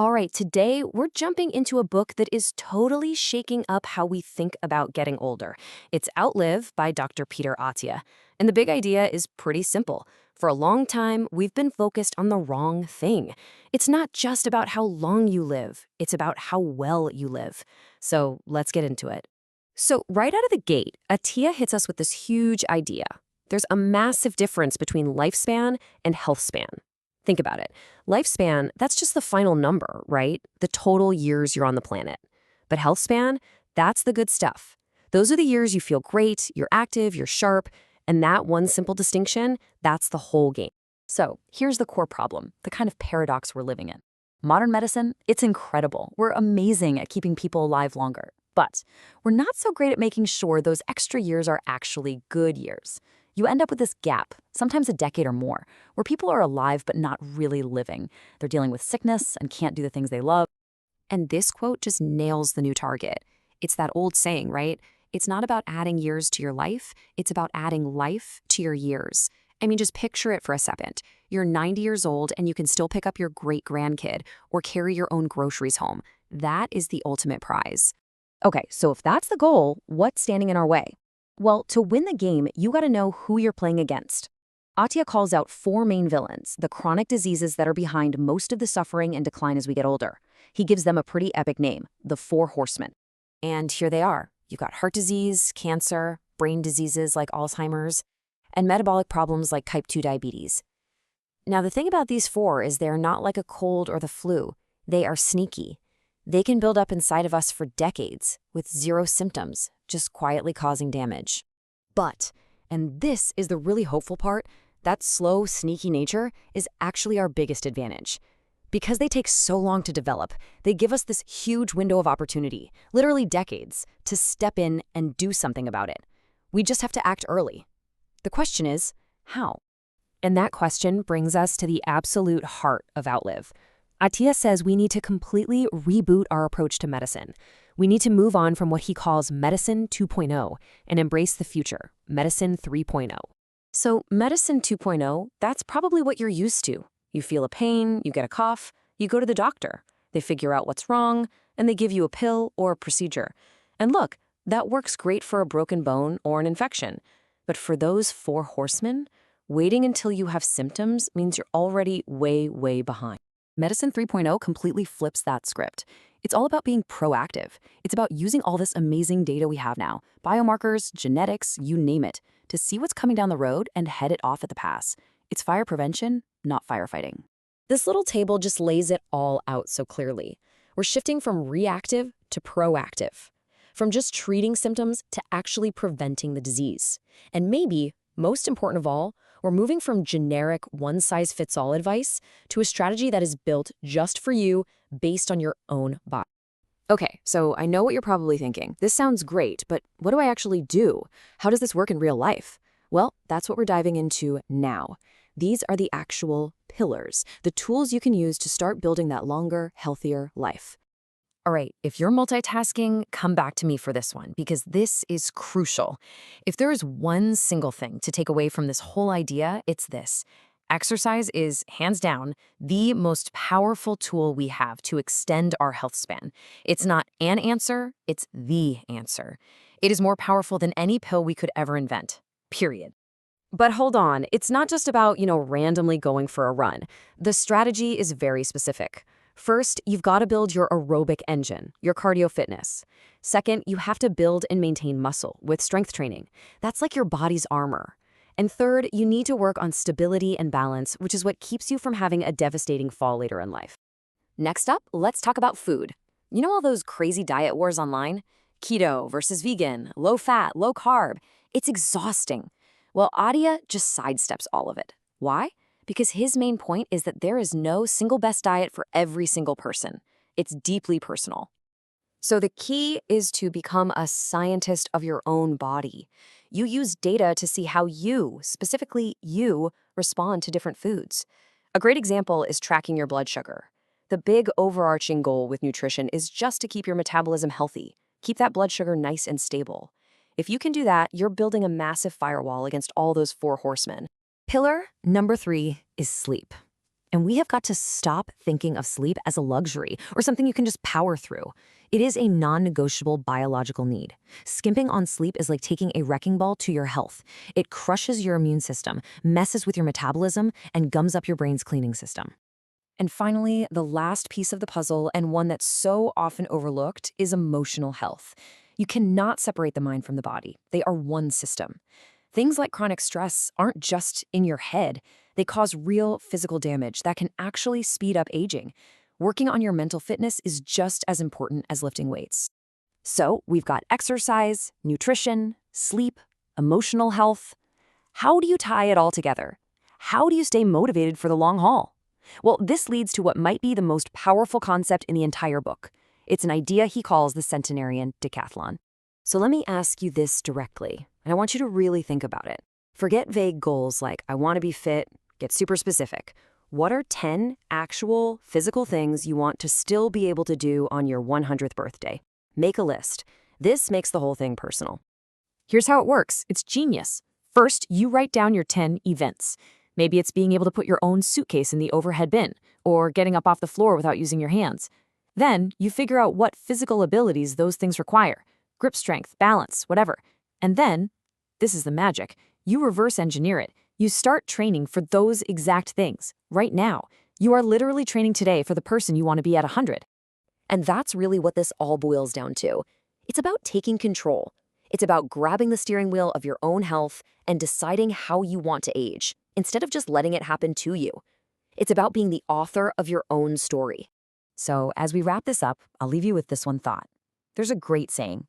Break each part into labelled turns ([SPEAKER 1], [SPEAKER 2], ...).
[SPEAKER 1] All right, today we're jumping into a book that is totally shaking up how we think about getting older. It's Outlive by Dr. Peter Attia. And the big idea is pretty simple. For a long time, we've been focused on the wrong thing. It's not just about how long you live, it's about how well you live. So let's get into it. So, right out of the gate, Attia hits us with this huge idea. There's a massive difference between lifespan and health span. Think about it. Lifespan, that's just the final number, right? The total years you're on the planet. But health span, that's the good stuff. Those are the years you feel great, you're active, you're sharp, and that one simple distinction, that's the whole game.
[SPEAKER 2] So here's the core problem, the kind of paradox we're living in. Modern medicine, it's incredible. We're amazing at keeping people alive longer. But we're not so great at making sure those extra years are actually good years. You end up with this gap, sometimes a decade or more, where people are alive but not really living. They're dealing with sickness and can't do the things they love.
[SPEAKER 1] And this quote just nails the new target. It's that old saying, right? It's not about adding years to your life, it's about adding life to your years. I mean, just picture it for a second. You're 90 years old and you can still pick up your great-grandkid or carry your own groceries home. That is the ultimate prize.
[SPEAKER 2] Okay, so if that's the goal, what's standing in our way? Well, to win the game, you gotta know who you're playing against. Attia calls out four main villains, the chronic diseases that are behind most of the suffering and decline as we get older. He gives them a pretty epic name, the Four Horsemen.
[SPEAKER 1] And here they are. You've got heart disease, cancer, brain diseases like Alzheimer's, and metabolic problems like type 2 diabetes. Now, the thing about these four is they're not like a cold or the flu. They are sneaky. They can build up inside of us for decades with zero symptoms, just quietly causing damage.
[SPEAKER 2] But, and this is the really hopeful part, that slow, sneaky nature is actually our biggest advantage. Because they take so long to develop, they give us this huge window of opportunity, literally decades, to step in and do something about it. We just have to act early. The question is, how?
[SPEAKER 1] And that question brings us to the absolute heart of Outlive. Attia says we need to completely reboot our approach to medicine. We need to move on from what he calls Medicine 2.0 and embrace the future, Medicine 3.0. So Medicine 2.0, that's probably what you're used to. You feel a pain, you get a cough, you go to the doctor. They figure out what's wrong, and they give you a pill or a procedure. And look, that works great for a broken bone or an infection. But for those four horsemen, waiting until you have symptoms means you're already way, way behind.
[SPEAKER 2] Medicine 3.0 completely flips that script. It's all about being proactive. It's about using all this amazing data we have now, biomarkers, genetics, you name it, to see what's coming down the road and head it off at the pass. It's fire prevention, not firefighting.
[SPEAKER 1] This little table just lays it all out so clearly. We're shifting from reactive to proactive, from just treating symptoms to actually preventing the disease. And maybe, most important of all, we're moving from generic one-size-fits-all advice to a strategy that is built just for you based on your own body. Okay, so I know what you're probably thinking. This sounds great, but what do I actually do? How does this work in real life? Well, that's what we're diving into now. These are the actual pillars, the tools you can use to start building that longer, healthier life. All right, if you're multitasking, come back to me for this one, because this is crucial. If there is one single thing to take away from this whole idea, it's this. Exercise is, hands down, the most powerful tool we have to extend our health span. It's not an answer, it's the answer. It is more powerful than any pill we could ever invent, period. But hold on, it's not just about, randomly going for a run. The strategy is very specific. First, you've got to build your aerobic engine, your cardio fitness. Second, you have to build and maintain muscle with strength training. That's like your body's armor. And third, you need to work on stability and balance, which is what keeps you from having a devastating fall later in life. Next up, let's talk about food. You know all those crazy diet wars online? Keto versus vegan, low fat, low carb. It's exhausting. Well, Attia just sidesteps all of it. Why? Because his main point is that there is no single best diet for every single person. It's deeply personal. So the key is to become a scientist of your own body. You use data to see how you, specifically you, respond to different foods. A great example is tracking your blood sugar. The big overarching goal with nutrition is just to keep your metabolism healthy, keep that blood sugar nice and stable. If you can do that, you're building a massive firewall against all those four horsemen. Pillar number 3 is sleep.
[SPEAKER 2] And we have got to stop thinking of sleep as a luxury or something you can just power through. It is a non-negotiable biological need. Skimping on sleep is like taking a wrecking ball to your health. It crushes your immune system, messes with your metabolism, and gums up your brain's cleaning system.
[SPEAKER 1] And finally, the last piece of the puzzle, and one that's so often overlooked, is emotional health. You cannot separate the mind from the body. They are one system. Things like chronic stress aren't just in your head. They cause real physical damage that can actually speed up aging. Working on your mental fitness is just as important as lifting weights.
[SPEAKER 2] So we've got exercise, nutrition, sleep, emotional health. How do you tie it all together? How do you stay motivated for the long haul? Well, this leads to what might be the most powerful concept in the entire book. It's an idea he calls the centenarian decathlon. So let me ask you this directly, and I want you to really think about it. Forget vague goals like, I want to be fit, get super specific. What are 10 actual physical things you want to still be able to do on your 100th birthday? Make a list. This makes the whole thing personal.
[SPEAKER 1] Here's how it works. It's genius. First, you write down your 10 events. Maybe it's being able to put your own suitcase in the overhead bin, or getting up off the floor without using your hands. Then, you figure out what physical abilities those things require. Grip strength, balance, whatever. And then, this is the magic, you reverse engineer it. You start training for those exact things, right now. You are literally training today for the person you want to be at 100. And that's really what this all boils down to. It's about taking control. It's about grabbing the steering wheel of your own health and deciding how you want to age, instead of just letting it happen to you. It's about being the author of your own story. So as we wrap this up, I'll leave you with this one thought. There's a great saying.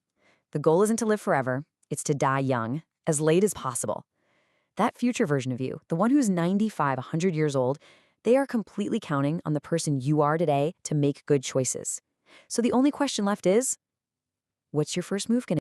[SPEAKER 1] The goal isn't to live forever, it's to die young, as late as possible. That future version of you, the one who's 95, 100 years old, they are completely counting on the person you are today to make good choices. So the only question left is, what's your first move going to be?